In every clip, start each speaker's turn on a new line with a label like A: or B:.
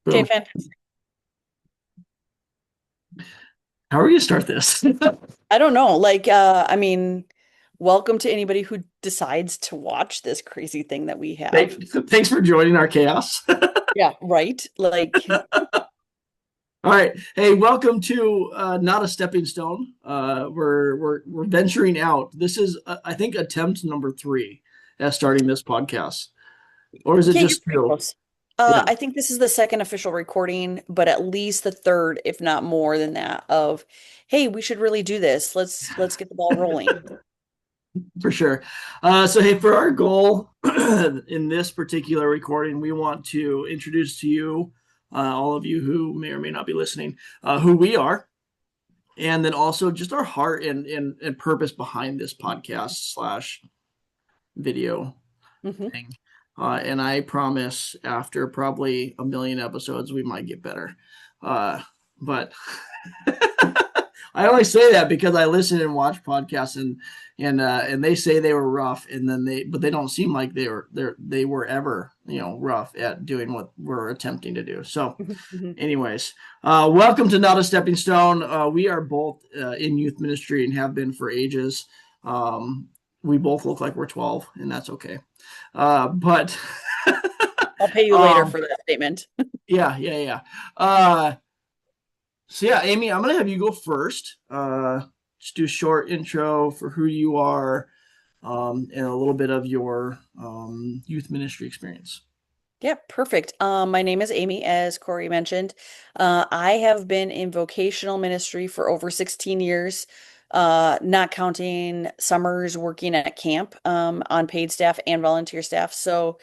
A: Okay,
B: Boom.
A: fantastic.
B: How are we gonna start this?
A: I don't know. Welcome to anybody who decides to watch this crazy thing that we have.
B: Thanks for joining our chaos.
A: Yeah, right?
B: All right. Hey, welcome to Not a Stepping Stone. We're venturing out. This is I think attempt number three at starting this podcast. Or is it
A: yeah, you're
B: just
A: pretty
B: two?
A: close.
B: Yeah,
A: I think this is the second official recording, but at least the third, if not more than that, of hey, we should really do this. Let's get the ball rolling.
B: for sure. So hey, for our goal in this particular recording, we want to introduce to you, all of you who may or may not be listening, who we are, and then also just our heart and purpose behind this podcast slash video
A: Hmm.
B: thing. And I promise after probably a million episodes, we might get better. But I only say that because I listen and watch podcasts and they say they were rough and then they don't seem like they were ever, rough at doing what we're attempting to do. So anyways, welcome to Not a Stepping Stone. We are both in youth ministry and have been for ages. We both look like we're 12, and that's okay. But
A: I'll pay you later
B: um,
A: for that statement.
B: yeah, yeah, yeah. Uh, so yeah, Amy, I'm gonna have you go first. Just do a short intro for who you are, and a little bit of your youth ministry experience.
A: Yeah, perfect. My name is Amy, as Corey mentioned. I have been in vocational ministry for over 16 years, not counting summers working at camp, on paid staff and volunteer staff. So,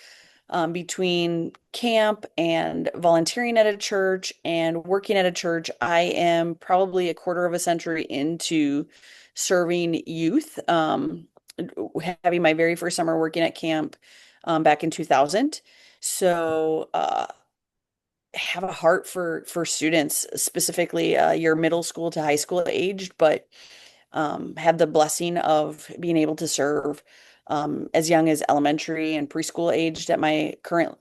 A: between camp and volunteering at a church and working at a church, I am probably a quarter of a century into serving youth, having my very first summer working at camp, back in 2000. So, have a heart for students, specifically your middle school to high school aged, but had the blessing of being able to serve as young as elementary and preschool aged at my current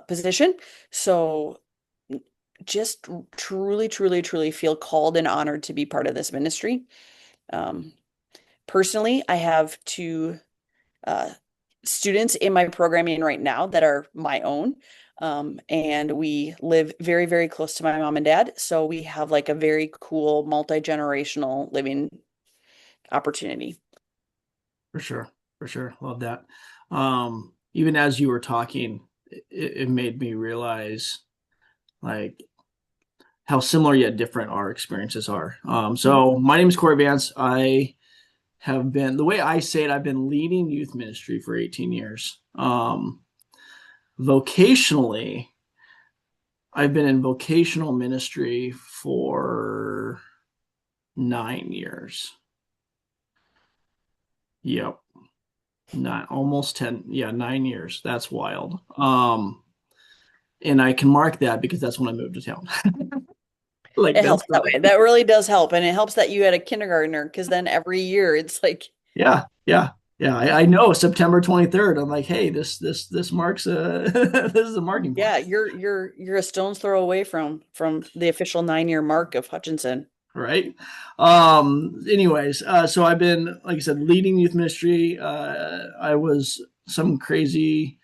A: position. So just truly, truly, truly feel called and honored to be part of this ministry. Um, Personally, I have two uh, students in my programming right now that are my own. And we live very, very close to my mom and dad. So we have like a very cool multi-generational living opportunity.
B: For sure, for sure, love that. Even as you were talking, it made me realize like how similar yet different our experiences are. So my name is Corey Vance. I have been, the way I say it, I've been leading youth ministry for 18 years. Vocationally, I've been in vocational ministry for 9 years. Yep. Not almost 10. Yeah, 9 years. That's wild. And I can mark that because that's when I moved to town. Like
A: It
B: that's
A: helps that way. That really does help. And it helps that you had a kindergartner because then every year it's like,
B: yeah, yeah. Yeah, I know September 23rd. I'm like, hey, this marks a this is a marking point.
A: yeah, you're a stone's throw away from the official 9 year mark of Hutchinson.
B: Right. Anyways, so I've been, like I said, leading youth ministry. I was some crazy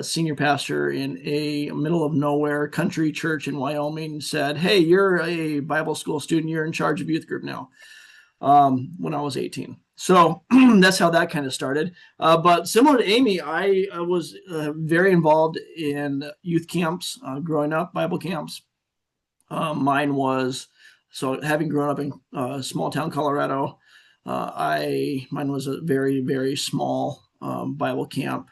B: senior pastor in a middle of nowhere country church in Wyoming. Said, hey, you're a Bible school student, you're in charge of youth group now. When I was 18, so that's how that kind of started. But similar to Amy, I was very involved in youth camps growing up, Bible camps. Mine was, so having grown up in small town Colorado, I mine was a very very small Bible camp.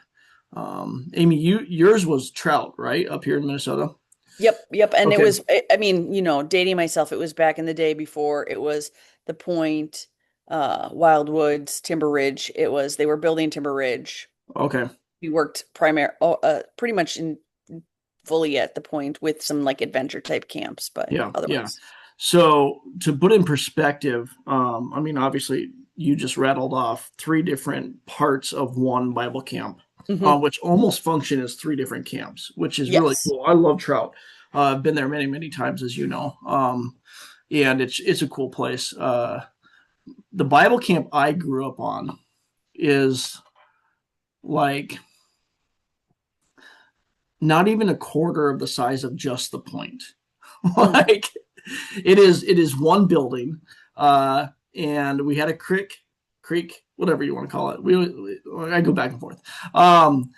B: Amy, yours was Trout, right, up here in Minnesota?
A: Yep, yep. And it
B: Okay,
A: was, I mean, dating myself, it was back in the day before it was the Point, Wildwoods, Timber Ridge. They were building Timber Ridge.
B: okay,
A: We worked pretty much in fully at the Point with some like adventure type camps, but
B: yeah, yeah.
A: otherwise.
B: So to put in perspective, I mean, obviously you just rattled off three different parts of one Bible camp.
A: Hmm.
B: which almost function as three different camps, which is really
A: Yes.
B: cool. I love Trout. I've been there many, many times, as you know, and it's a cool place. The Bible camp I grew up on is like not even a quarter of the size of Just the Point.
A: Mm.
B: Like it is one building, and we had a creek, whatever you want to call it. I go back and forth. Um,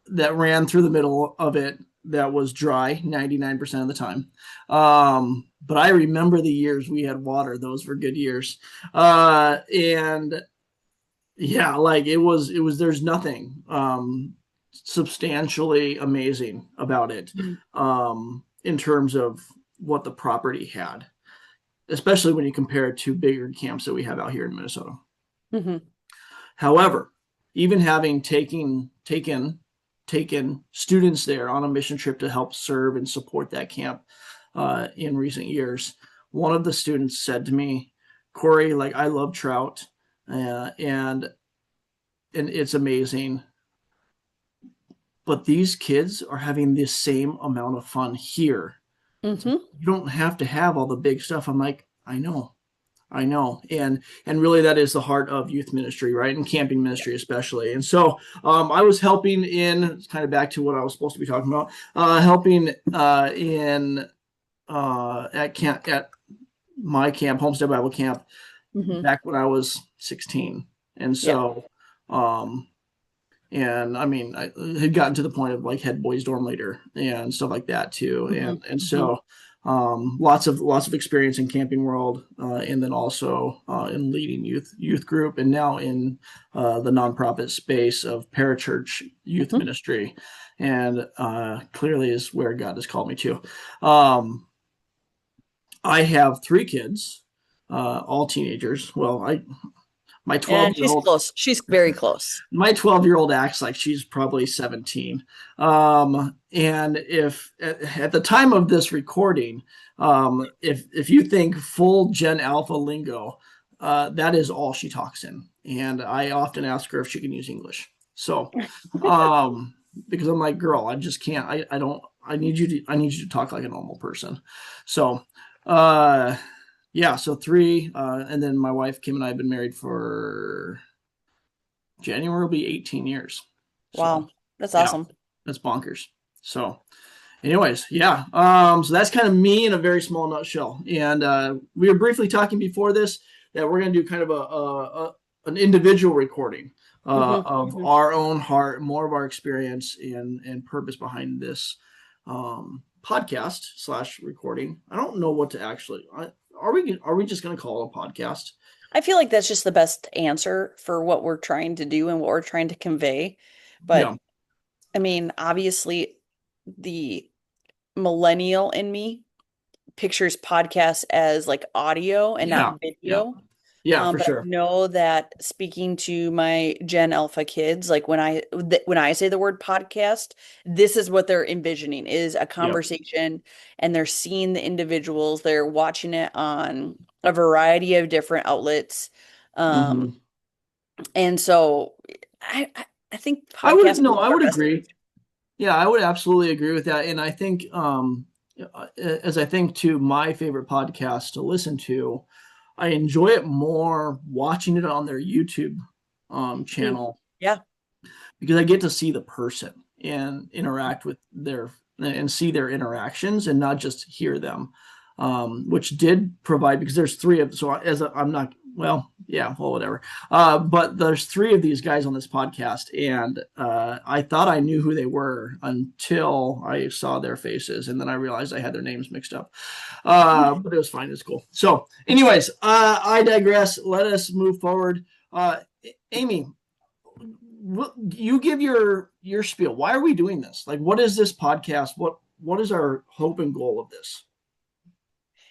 B: that ran through the middle of it that was dry 99% of the time. But I remember the years we had water; those were good years. And yeah, like it was there's nothing substantially amazing about it
A: Mhm.
B: in terms of what the property had, especially when you compare it to bigger camps that we have out here in Minnesota.
A: Mhm.
B: However, even having taken students there on a mission trip to help serve and support that camp in recent years, one of the students said to me, "Corey, like I love trout, and it's amazing, but these kids are having the same amount of fun here.
A: Mhm.
B: You don't have to have all the big stuff." I'm like, I know, and really that is the heart of youth ministry, right, and camping ministry especially. And so I was helping in, it's kind of back to what I was supposed to be talking about, helping in at my camp, Homestead Bible Camp,
A: Mhm.
B: back when I was 16, and
A: Yeah.
B: so and I mean, I had gotten to the point of like head boys dorm leader and stuff like that too,
A: Mhm.
B: and
A: Mhm.
B: so lots of experience in camping world, and then also in leading youth group, and now in the nonprofit space of parachurch youth
A: Mhm.
B: ministry, and clearly is where God has called me to. Um, I have three kids, all teenagers. Well, I my 12
A: And
B: year
A: she's
B: old
A: close. She's very close.
B: my 12-year-old acts like she's probably 17. And if at the time of this recording, if you think full Gen Alpha lingo, that is all she talks in. And I often ask her if she can use English. So, um, because I'm like, girl, I just can't. I don't. I need you to talk like a normal person. So, uh, yeah. So three, and then my wife Kim and I have been married for January will be 18 years. So
A: Wow. That's
B: yeah,
A: awesome.
B: that's bonkers. So anyways, yeah. So that's kind of me in a very small nutshell. And we were briefly talking before this that we're going to do kind of an individual recording
A: Mhm.
B: of
A: Mhm.
B: our own heart, more of our experience and purpose behind this podcast slash recording. I don't know what to actually. Are we just going to call it a podcast?
A: I feel like that's just the best answer for what we're trying to do and what we're trying to convey.
B: Yeah,
A: But I mean, obviously, the millennial in me pictures podcasts as like audio and
B: yeah,
A: not
B: yeah,
A: video.
B: yeah, for
A: But I
B: sure.
A: know that speaking to my Gen Alpha kids, like when I say the word podcast, this is what they're envisioning is a
B: Yep.
A: conversation, and they're seeing the individuals, they're watching it on a variety of different outlets. Um,
B: Hmm.
A: and so I think
B: I would
A: podcasts are
B: no,
A: one of
B: I
A: our
B: would
A: best
B: agree.
A: things.
B: Yeah, I would absolutely agree with that. And I think, as I think to my favorite podcast to listen to, I enjoy it more watching it on their YouTube
A: Mm,
B: channel
A: yeah.
B: because I get to see the person and interact with their and see their interactions and not just hear them, which did provide because there's three of so as a, I'm not well yeah well whatever but there's three of these guys on this podcast and I thought I knew who they were until I saw their faces and then I realized I had their names mixed up, but it was fine, it's cool. So anyways, I digress. Let us move forward. Amy, you give your spiel. Why are we doing this? Like, what is this podcast? What is our hope and goal of this?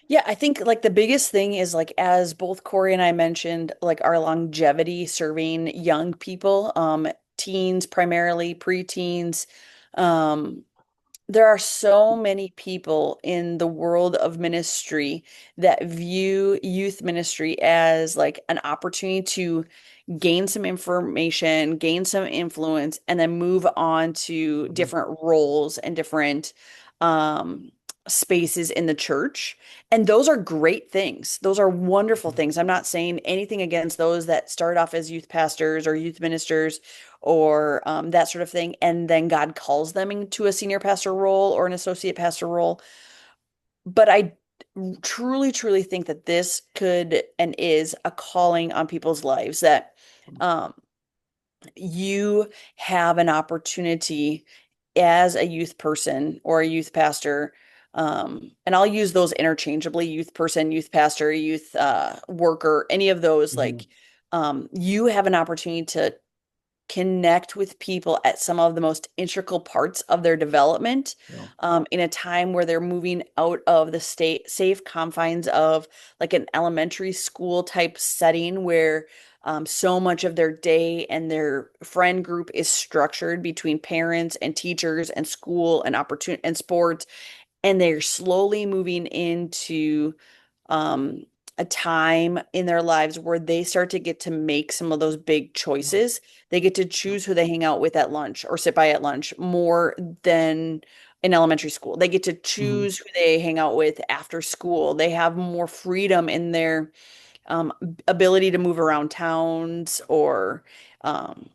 A: Yeah, I think like the biggest thing is like as both Corey and I mentioned, like our longevity serving young people, teens primarily, preteens, um, there are so many people in the world of ministry that view youth ministry as like an opportunity to gain some information, gain some influence, and then move on to
B: Mhm.
A: different roles and different um, spaces in the church. And those are great things. Those are wonderful things. I'm not saying anything against those that start off as youth pastors or youth ministers or that sort of thing. And then God calls them into a senior pastor role or an associate pastor role. But I truly, truly think that this could and is a calling on people's lives that um, you have an opportunity as a youth person or a youth pastor. And I'll use those interchangeably, youth person, youth pastor, youth worker, any of those,
B: Mhm.
A: like you have an opportunity to connect with people at some of the most integral parts of their development
B: Yeah.
A: in a time where they're moving out of the state safe confines of like an elementary school type setting where so much of their day and their friend group is structured between parents and teachers and school and opportunity and sports, and they're slowly moving into um, a time in their lives where they start to get to make some of those big choices. They get to
B: Yeah.
A: choose who they hang out with at lunch or sit by at lunch more than in elementary school. They get to
B: Mhm.
A: choose who they hang out with after school. They have more freedom in their ability to move around towns or um,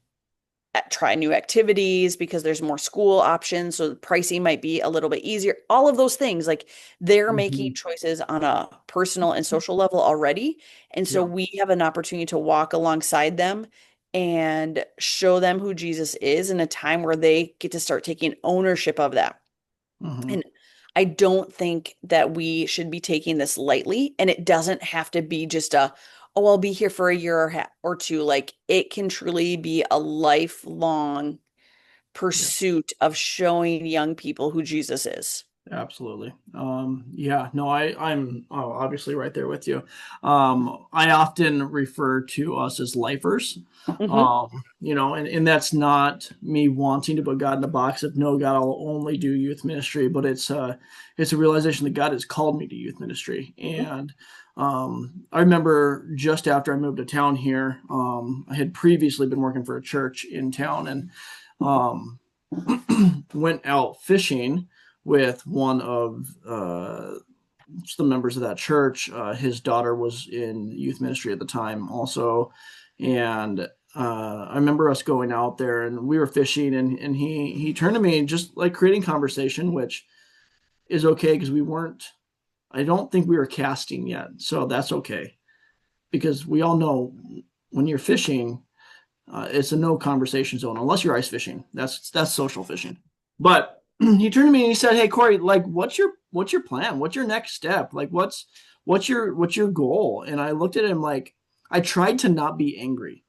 A: try new activities because there's more school options, so the pricing might be a little bit easier. All of those things, like they're making
B: Mhm.
A: choices on a personal and social level already. And so
B: Yeah.
A: we have an opportunity to walk alongside them and show them who Jesus is in a time where they get to start taking ownership of that.
B: Mhm.
A: And I don't think that we should be taking this lightly. And it doesn't have to be just a, oh, I'll be here for a year or two. Like it can truly be a lifelong
B: Yeah.
A: pursuit of showing young people who Jesus is.
B: Absolutely. Yeah, no, I'm obviously right there with you. I often refer to us as lifers.
A: Hmm.
B: And that's not me wanting to put God in a box of no, God, I'll only do youth ministry, but it's a realization that God has called me to youth ministry. And I remember just after I moved to town here, I had previously been working for a church in town and um went out fishing with one of the members of that church. His daughter was in youth ministry at the time, also, and I remember us going out there and we were fishing, and he turned to me and just like creating conversation, which is okay because we weren't. I don't think we were casting yet, so that's okay because we all know when you're fishing, it's a no conversation zone unless you're ice fishing. That's social fishing. But he turned to me and he said, "Hey Corey, like, what's your plan? What's your next step? Like, what's your goal?" And I looked at him like I tried to not be angry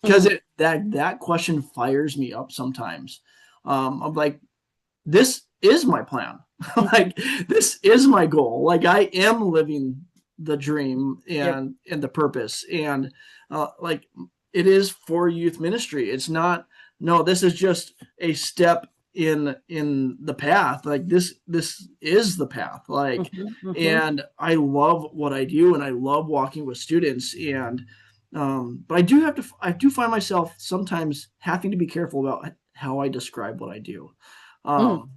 B: because
A: Hmm.
B: that question fires me up sometimes. I'm like, this is my plan.
A: Hmm.
B: Like, this is my goal. Like, I am living the dream
A: Yep.
B: and the purpose and like it is for youth ministry. It's not, no, this is just a step in the path. Like, this is the path. Like,
A: Hmm. Hmm.
B: and I love what I do and I love walking with students. And but I do find myself sometimes having to be careful about how I describe what I do.
A: Mm.
B: um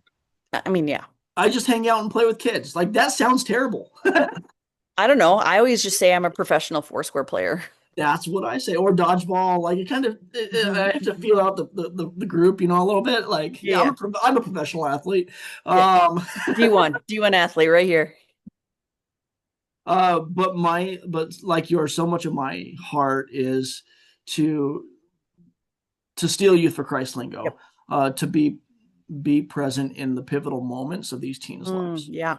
A: I mean, yeah.
B: I just hang out and play with kids. Like, that sounds terrible.
A: I don't know. I always just say I'm a professional Foursquare player.
B: That's what I say. Or dodgeball. Like, it kind of, I
A: Mhm.
B: have to feel out the group, a little bit. Like, yeah,
A: Yeah.
B: I'm a professional athlete.
A: Yeah.
B: Um,
A: D1 athlete right here.
B: but like yours, so much of my heart is to steal youth for Christ lingo,
A: Yep.
B: to be present in the pivotal moments of these teens' lives.
A: Yeah.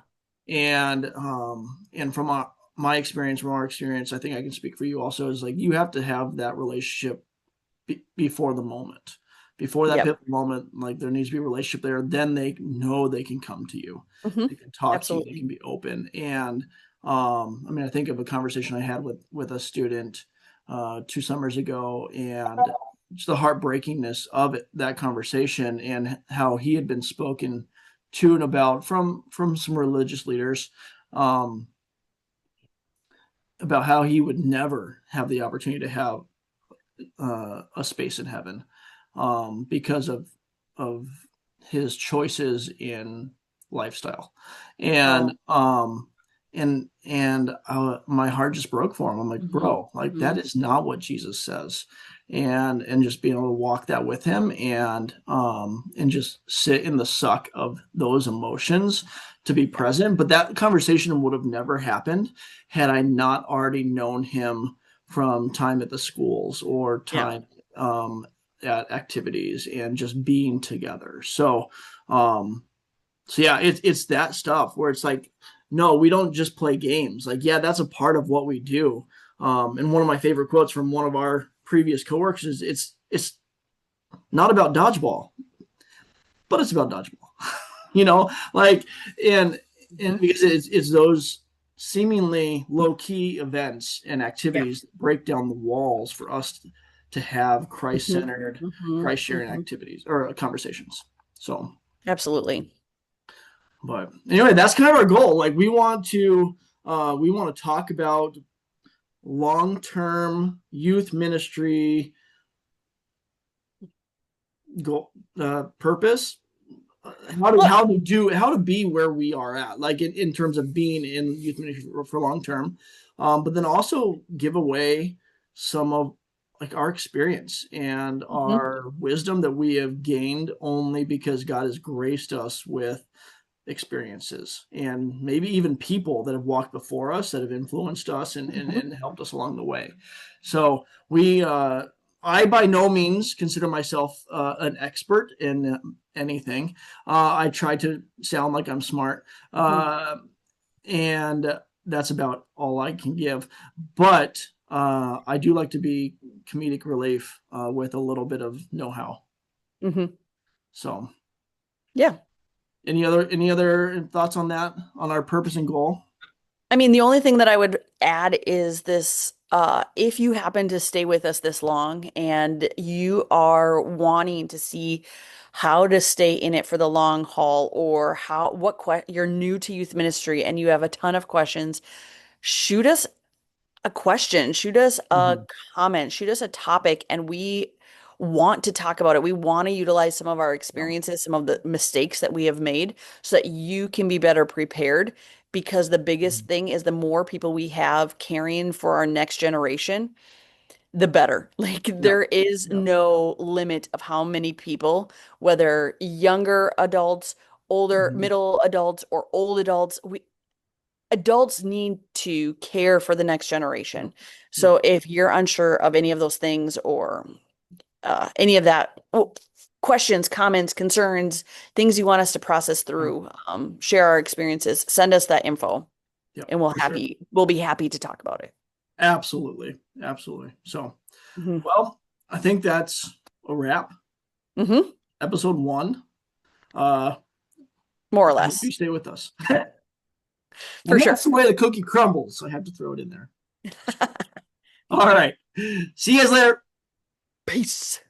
B: And from our experience, I think I can speak for you also, is like you have to have that relationship before the moment, before that
A: Yep.
B: pivotal moment. Like, there needs to be a relationship there. Then they know they can come to you,
A: Hmm.
B: they can talk to you, they
A: Absolutely.
B: can be open. And I mean, I think of a conversation I had with a student 2 summers ago, and just the heartbreakingness of that conversation and how he had been spoken to and about from some religious leaders, um, about how he would never have the opportunity to have a space in heaven, because of his choices in lifestyle,
A: Wow.
B: and my heart just broke for him. I'm like,
A: Hmm.
B: bro, like
A: Hmm.
B: that is not what Jesus says, and just being able to walk that with him, and just sit in the suck of those emotions to be
A: Yeah.
B: present. But that conversation would have never happened had I not already known him from time at the schools or
A: Yeah.
B: time at activities and just being together. Um, so yeah, it's that stuff where it's like, no, we don't just play games. Like, yeah, that's a part of what we do. And one of my favorite quotes from one of our previous coworkers is, it's not about dodgeball, but it's about dodgeball. Like, and
A: Hmm.
B: because it's those seemingly low key events and
A: Yeah.
B: activities that break down the walls for us to have Christ
A: Hmm.
B: centered,
A: Hmm.
B: Christ sharing
A: Hmm.
B: activities or conversations. So,
A: Absolutely.
B: but anyway, that's kind of our goal. Like, we want to talk about long term youth ministry goal, purpose,
A: Well,
B: how to be where we are at, like in terms of being in youth ministry for long term, but then also give away some of like our experience and
A: mhm.
B: our wisdom that we have gained only because God has graced us with experiences and maybe even people that have walked before us that have influenced us
A: Mhm.
B: and helped us along the way. So I by no means consider myself an expert in anything. I try to sound like I'm smart,
A: Mhm.
B: and that's about all I can give. But I do like to be comedic relief with a little bit of know-how.
A: Mhm.
B: So,
A: Yeah.
B: any other thoughts on that, on our purpose and goal?
A: I mean, the only thing that I would add is this, if you happen to stay with us this long and you are wanting to see how to stay in it for the long haul or you're new to youth ministry and you have a ton of questions, shoot us a question, shoot us a
B: Mm-hmm.
A: comment, shoot us a topic, and we want to talk about it. We want to utilize some of our
B: Yeah.
A: experiences, some of the mistakes that we have made so that you can be better prepared. Because the biggest
B: Mhm.
A: thing is the more people we have carrying for our next generation, the better. Like
B: Yeah.
A: there is
B: Yeah.
A: no limit of how many people, whether younger adults, older,
B: Mhm.
A: middle adults, or old adults, we adults need to care for the next
B: Yep.
A: generation.
B: Yep.
A: So if you're unsure of any of those things or any of that, questions, comments, concerns, things you want us to process
B: Yeah.
A: through, share our experiences, send us that info
B: Yep.
A: and
B: For sure.
A: we'll be happy to talk about it.
B: Absolutely. Absolutely. So,
A: Hmm.
B: well, I think that's a wrap.
A: Hmm.
B: Episode one. Uh,
A: More or
B: I hope you
A: less,
B: stay with us.
A: for
B: And
A: sure.
B: that's the way the cookie crumbles. I have to throw it in there. All right. See you guys later.
A: Peace.